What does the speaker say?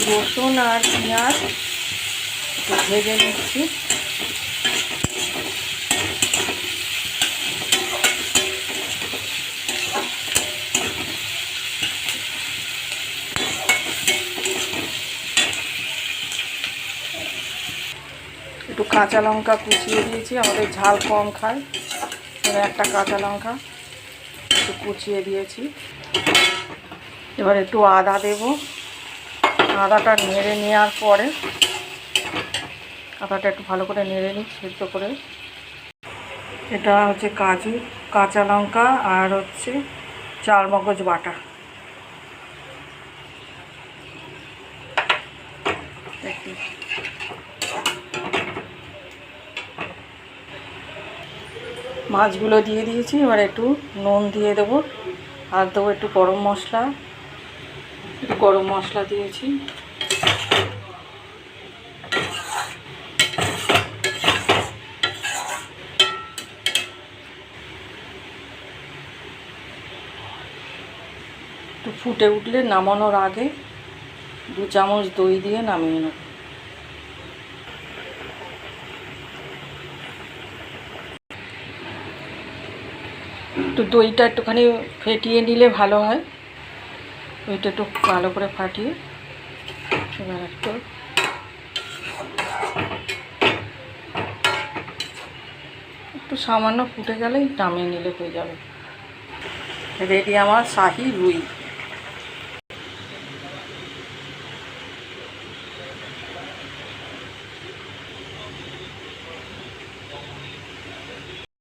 রসুন আর পেঁয়াজ একটু ভেজে নিচ্ছি। একটু কাঁচা লঙ্কা কুচিয়ে দিয়েছি, আমাদের ঝাল কম খায়, একটা কাঁচা লঙ্কা একটু কুচিয়ে দিয়েছি। এবার একটু আদা দেব। আদাটা নেড়ে নেওয়ার পরে, আদাটা একটু ভালো করে নেড়ে নিই সেদ্ধ করে। এটা হচ্ছে কাজু, কাঁচা লঙ্কা আর হচ্ছে চালমগজ বাটা। মাছগুলো দিয়ে দিয়েছি। এবার একটু নুন দিয়ে দেবো, আর দেবো একটু গরম মশলা। একটু গরম মশলা দিয়েছি। একটু ফুটে উঠলে নামানোর আগে 2 চামচ দই দিয়ে নামিয়ে নেব। একটু দইটা একটুখানি ফেটিয়ে নিলে ভালো হয়। দইটা একটু ভালো করে ফাটিয়ে এবার একটু সামান্য ফুটে গেলেই নামিয়ে নিলে হয়ে যাবে। রেডি আমার শাহী রুই।